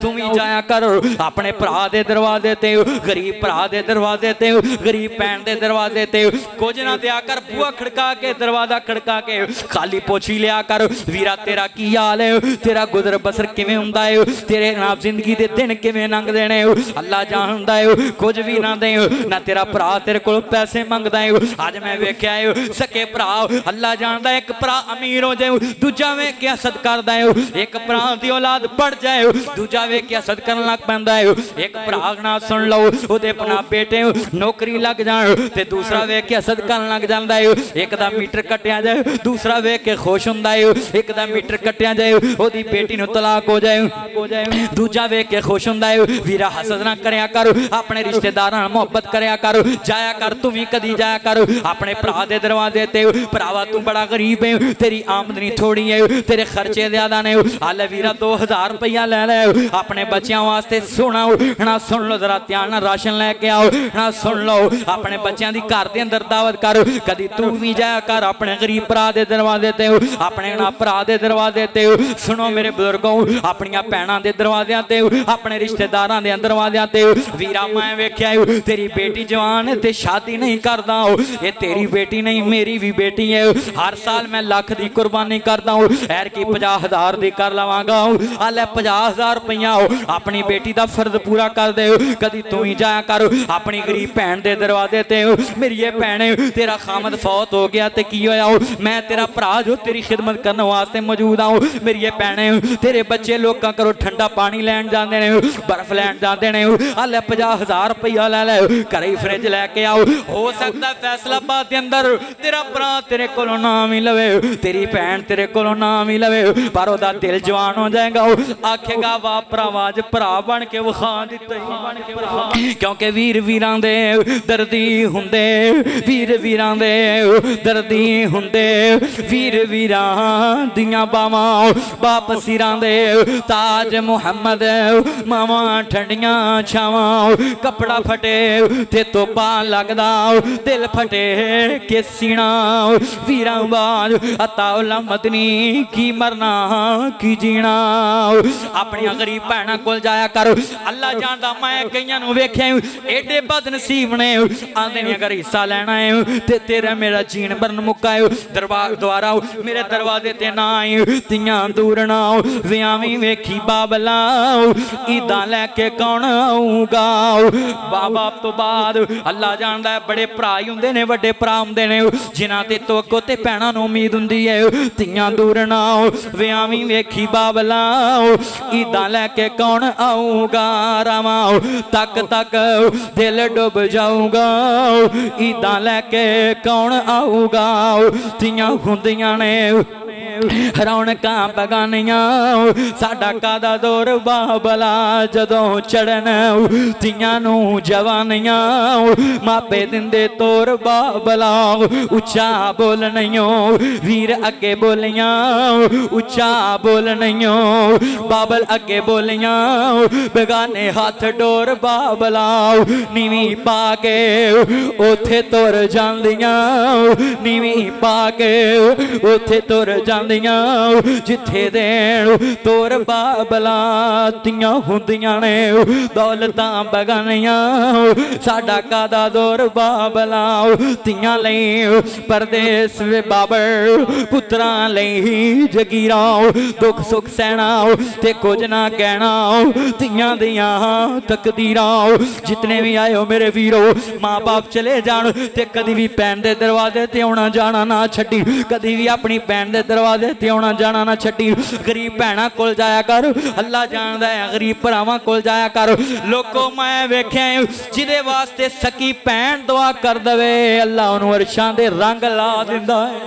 तू भी जाया कर अपने भरा दे दरवाजे ते, गरीब भरा दे दरवाजे ते, गरीब भैन दे दरवाजे ते कुछ ना दिया कर। बुआ खड़का के दरवाजा खड़का के खाली पोछी लिया कर। वीरा तेरा की हाल है, तेरा गुजर बसर किवें हुंदा है, तेरे नाल जिंदगी दे दिन किवें लंघदे ने अल्लाह जानदा है। कुछ भी ना दे ना तेरा भरा तेरे कोल पैसे मंगदा है। अज मैं वेख्या है सके भरा अल्लाह जानदा है, एक भरा अमीर हो जाए दूजा वेख के हसद करदा है, एक भरा दी औलाद बढ़ जाए दूजा वेख के हसद करन लग पैंदा है। एक भरा ना सुन लो ओदे अपना बेटे नौकरी लग जाए ते दूसरा वेख के हसद करन लग जांदा है। एक दा मीटर कटिया जाए दूसरा वेख के खुश हुंदा है, एक दा मीटर कटिया जाए ओदी बेटी नूं तलाक हो जाए दूजा वेख के खुश हुंदा है। वीरा हसद ना करया कर, अपने रिश्तेदारां नाल मोहब्बत करया कर, जाया कर तू भी कदी जाया कर अपने भरा दे दरवाजे ते। भरावा तू बड़ा गरीब है, तेरी आमदनी थोड़ी है, तेरे खर्चे ज्यादा ने। हाले वीरा 2000 रुपया ले ले अपने बच्चों वास्ते सोना ना, सुन लो जरा ध्यान ना, राशन लेके आओ ना, सुन लो अपने बच्चों की घर के अंदर दावत कर। कदी तू भी जाया कर अपने गरीब भरा दे दरवाजे ते, अपने ना भरा दे दरवाजे ते। सुनो मेरे बुजुर्गों अपनिया भैनों के दरवाजे ते, अपने रिश्तेदारों के दरवाजे ते। वीरा मैं वेख्या तेरी बेटी जवान ते शादी नहीं करदा, ये तेरी बेटी नहीं मेरी भी बेटी है। हर साल मैं लाख की कुर्बानी करता हूँ, एर की 50,000 की कर लवांगा। हाले 50,000 रुपया अपनी बेटी का फर्ज पूरा कर दे। कदी तू ही जाया कर अपनी गरीब भैन के दरवाजे ते। मेरी ये भैन तेरा खामद फौत हो गया तो की होया, मैं तेरा भरा जो तेरी खिदमत करने वास्ते मौजूद आऊँ। मेरी ये भैन तेरे बच्चे लोगों करो ठंडा पानी लैन जाते हैं, बर्फ लैन जाते हैं। हाले 50,000 रुपया लै लै घरे फ्रिज लैके आओ। हो सकता फैसलाबाद के अंदर तेरा भरा तेरे को नाम ही लवे, तेरी भैन तेरे को नाम ही लवे, पर ओदा दिल जवान हो जाएगा। आखेगा वाह भरावाज भरा बन के विखा दिता, क्योंकि वीर वीरां दे दर्दी हुंदे, वीर वीरां दे दर्दी हुंदे, वीर वीरां दियां बावां बाप सिरां दे ताज मुहम्मद, मावां ठंडियां छावां। कपड़ा फटे ते तोपा लगदा, दिल फटे के सीना वीरां बाज अताउला मदनी की मरना की जीना। अपनी गरीब भैन को जाया कर, अल्लाह जानदा मैं कईयां नूं वेख्या एडे बदनसीब ने आंदे ने अगर हिस्सा लेना है ते तेरा मेरा जीन बरन मुक्का है। दरबार द्वारा मेरे दरवाजे ते ना आई तियां दूर ना व्यावी वेखी बाबला ईदा लैके कौन आऊगा। बाबा तो बाद अल्लाह जानदा है बड़े भरा ही हुंदे ने, वड्डे भरा हुंदे ने जिन्हां ते तोको ते भैणां नूं उम्मीद हुंदी है। तियां दूर ना व्यावी वेखी बाबला ईदा लैके कौन आऊगा। रामा तक तक दिल डुब जाऊगा, ईदा लैके कौन आऊगा। तियां हुंदियां ने रौनकां बगानियां साडा कादा दौर बाबला जदों चढ़न तियां नूं जवानियां मापे दिंदे तोर बाबला। उच्चा बोलनियो वीर अगे बोलियां, उच्चा बोलनियो बाबल अगे बोलियां। बेगाने हाथ डोर बाबला नीवी पा के उथे तुर जांदियां, नीवी पा के उथे तुर जांदियां। जिथे देन तोर बाबला तियां हुंदियां ने दौलतां बगानियां साडा कादा दौर बाबला। तियां लई परदेस वे बाबर पुत्रां लई जगीरा, दुख सुख सहना ते कुछ ना कहना तियां दियां तकदीरां। जितने भी आयो मेरे वीरो माँ बाप चले जान ते कदी भी भैन दे दरवाजे ते आउणा जाना ना छड्डी, कदी भी अपनी भैन दे दरवाजे ते आउणा जाना ना छड्डी। गरीब भैणां कोल जाया कर, अल्लाह जानदा है गरीब भरावां कोल जाया कर। लोको मैं वेख्या जिदे वास्ते सकी भैन दुआ कर दवे अल्लाह उन्हूं अरशां दे रंग ला दिंदा है।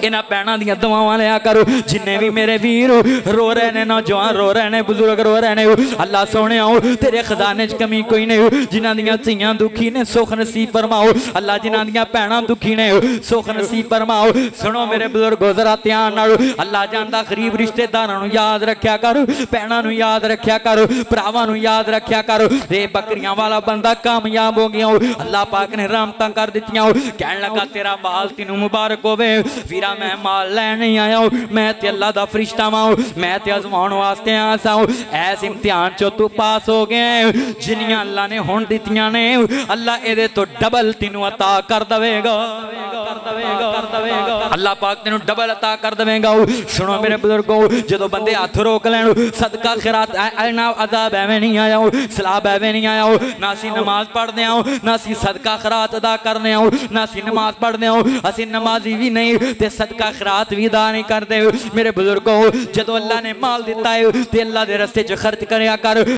इन्हां भैणां दियां दुआवां लिया करो। जिन्ने भी मेरे वीर रो रहे ने, नौजवान रो रहे ने, बुजुर्ग रो रहे ने, अल्लाह सोहणिया तेरे खजाने च कमी कोई नहीं। जिन्हां दियां धीआं दुखी ने सुख नसीब फरमाओ, अल्लाह जिन्हां दियां भैणां दुखी ने सुख नसीब फरमाओ। सुनो मेरे बुजुर्गो जरा ध्यान नाल अल्लाह जानदा गरीब रिश्तेदारां नूं याद रखिया कर, भैणां नूं याद रखिया कर, भरावां नूं याद रखिया कर। ए बकरियां वाला बंदा कामयाब हो गया, अल्लाह पाक ने रहमतां कर दित्तियां। कहण लगा तेरा माल तेनू मुबारक होवे वीरा, मैं माल लैण नहीं आया, मैं ते अल्लाह दा फरिश्ता वां, मैं ते आजमाउण वास्ते आया सा। ऐस इम्तिहान चो तू पास हो गए, जिन्नियां अल्लाह ने हुण दित्तियां ने अल्लाह इहदे तो डबल तेनू अता कर देवेगा, अल्लाह पाक तेनू डबल अता कर देवेगा। सुनो मेरे बुजुर्गो, जदों बंदे हथ रोक लैण सदका खैरात ना अजाब एवें नहीं आया, सलाब एवें नहीं आया, ना असीं नमाज पढ़दे आओ, ना असीं सदका खैरात अदा करने आओ, ना असीं नमाज पढ़दे आओ, असीं नमाजी भी नहीं ते सदका खैरात भी अदा नहीं करदे। मेरे बुजुर्गो, जदों अल्लाह ने माल दिता है ते अल्लाह दे रस्ते च खर्च करया कर।